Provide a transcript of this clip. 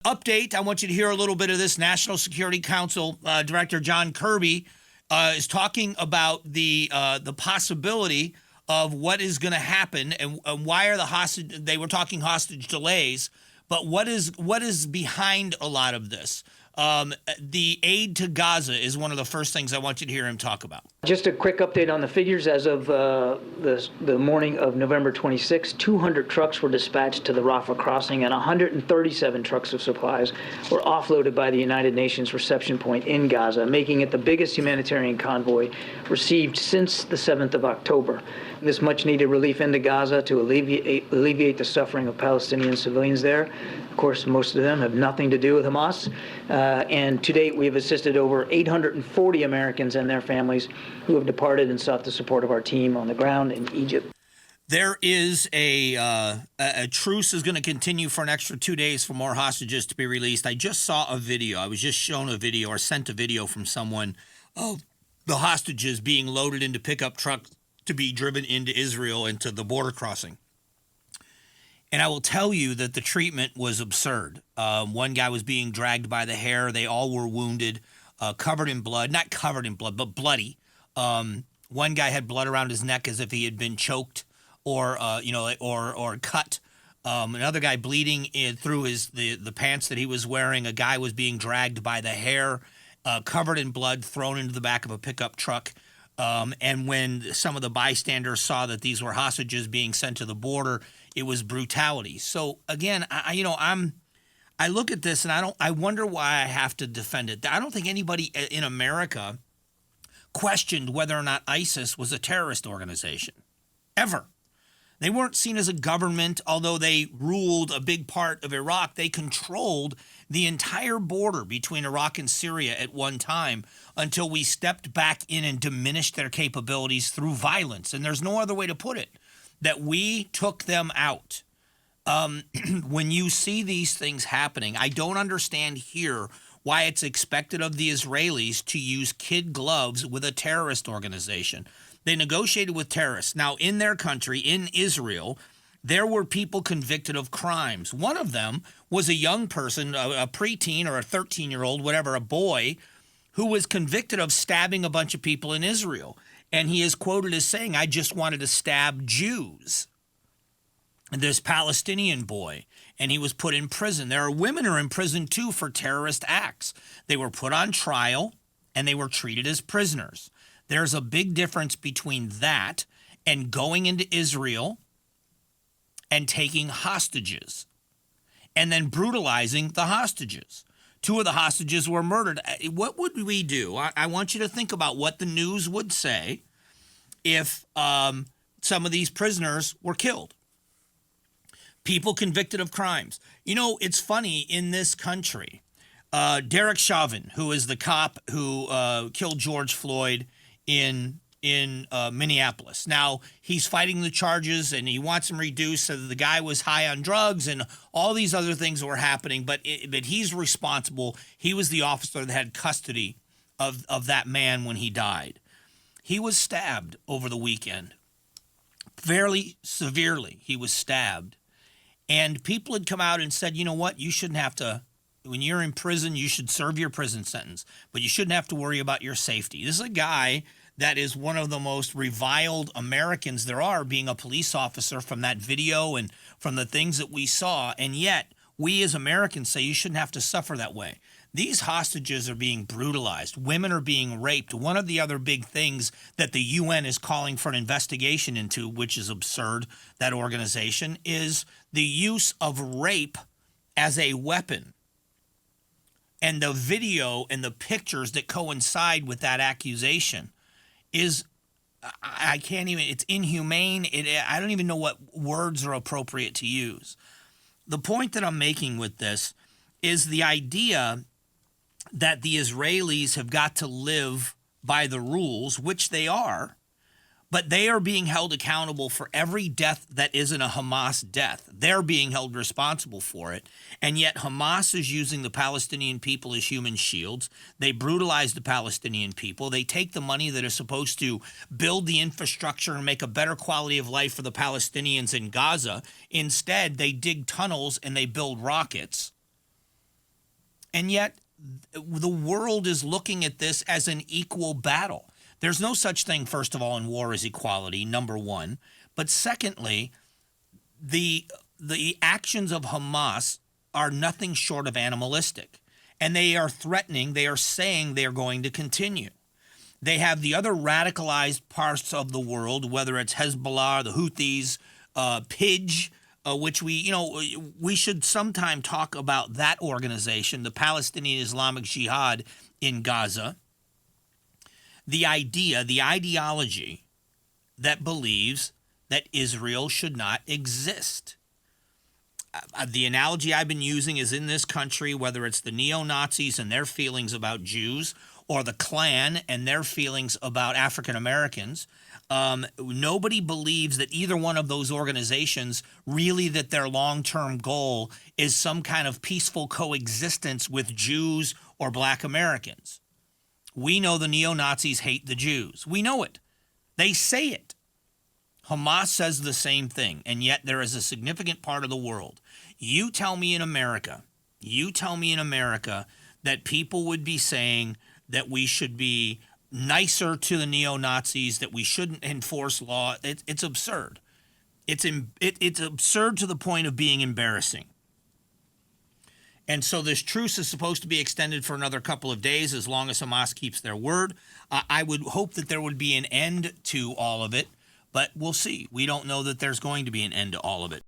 Update, I want you to hear a little bit of this. National Security Council Director John Kirby is talking about the possibility of what is going to happen and why are the hostage. They were talking hostage delays, but what is behind a lot of this? The aid to Gaza is one of the first things I want you to hear him talk about. Just a quick update on the figures. As of the morning of November 26, 200 trucks were dispatched to the Rafah crossing, and 137 trucks of supplies were offloaded by the United Nations reception point in Gaza, making it the biggest humanitarian convoy received since the 7th of October. This much-needed relief into Gaza to alleviate the suffering of Palestinian civilians there. Of course, most of them have nothing to do with Hamas. And to date, we have assisted over 840 Americans and their families who have departed and sought the support of our team on the ground in Egypt. There is a truce is going to continue for an extra 2 days for more hostages to be released. I just saw a video. I was just shown a video or sent a video from someone of the hostages being loaded into pickup trucks to be driven into Israel and to the border crossing. And I will tell you that the treatment was absurd. One guy was being dragged by the hair. They all were wounded, covered in blood. Not covered in blood, but bloody. One guy had blood around his neck as if he had been choked or cut. Another guy bleeding through the pants that he was wearing. A guy was being dragged by the hair, covered in blood, thrown into the back of a pickup truck. And when some of the bystanders saw that these were hostages being sent to the border, it was brutality. So again, I look at this and I wonder why I have to defend it. I don't think anybody in America questioned whether or not ISIS was a terrorist organization, ever. They weren't seen as a government, although they ruled a big part of Iraq. They controlled the entire border between Iraq and Syria at one time until we stepped back in and diminished their capabilities through violence. And there's no other way to put it, that we took them out. When you see these things happening, I don't understand here why it's expected of the Israelis to use kid gloves with a terrorist organization. They negotiated with terrorists. Now, in their country, in Israel, there were people convicted of crimes. One of them was a young person, a preteen or a 13-year-old, whatever, a boy, who was convicted of stabbing a bunch of people in Israel. And he is quoted as saying, "I just wanted to stab Jews." And this Palestinian boy, and he was put in prison. There are women who are in prison, too, for terrorist acts. They were put on trial, and they were treated as prisoners. There's a big difference between that and going into Israel and taking hostages and then brutalizing the hostages. 2 of the hostages were murdered. What would we do? I want you to think about what the news would say if some of these prisoners were killed. People convicted of crimes. You know, it's funny, in this country, Derek Chauvin, who is the cop who killed George Floyd in Minneapolis. Now, he's fighting the charges, and he wants them reduced so that the guy was high on drugs and all these other things were happening, but he's responsible. He was the officer that had custody of that man when he died. He was stabbed over the weekend. Fairly severely, he was stabbed. And people had come out and said, you know what, you shouldn't have to, when you're in prison, you should serve your prison sentence, but you shouldn't have to worry about your safety. This is a guy that is one of the most reviled Americans there are, being a police officer, from that video and from the things that we saw. And yet, we as Americans say you shouldn't have to suffer that way. These hostages are being brutalized. Women are being raped. One of the other big things that the UN is calling for an investigation into, which is absurd, that organization, is the use of rape as a weapon. And the video and the pictures that coincide with that accusation is, I can't even, it's inhumane. I don't even know what words are appropriate to use. The point that I'm making with this is the idea that the Israelis have got to live by the rules, which they are, but they are being held accountable for every death that isn't a Hamas death. They're being held responsible for it. And yet Hamas is using the Palestinian people as human shields. They brutalize the Palestinian people. They take the money that is supposed to build the infrastructure and make a better quality of life for the Palestinians in Gaza. Instead, they dig tunnels and they build rockets. And yet the world is looking at this as an equal battle. There's no such thing, first of all, in war as equality, number one. But secondly, the actions of Hamas are nothing short of animalistic. And they are threatening, they are saying they are going to continue. They have the other radicalized parts of the world, whether it's Hezbollah, the Houthis, PIJ, which we should sometime talk about that organization, the Palestinian Islamic Jihad in Gaza. The ideology that believes that Israel should not exist. The analogy I've been using is in this country, whether it's the neo-Nazis and their feelings about Jews or the Klan and their feelings about African Americans, nobody believes that either one of those organizations really that their long-term goal is some kind of peaceful coexistence with Jews or Black Americans. We know the neo-Nazis hate the Jews. We know it. They say it. Hamas says the same thing, and yet there is a significant part of the world. You tell me in America that people would be saying that we should be nicer to the neo-Nazis, that we shouldn't enforce law. It's absurd. It's absurd to the point of being embarrassing. And so this truce is supposed to be extended for another couple of days as long as Hamas keeps their word. I would hope that there would be an end to all of it, but we'll see. We don't know that there's going to be an end to all of it.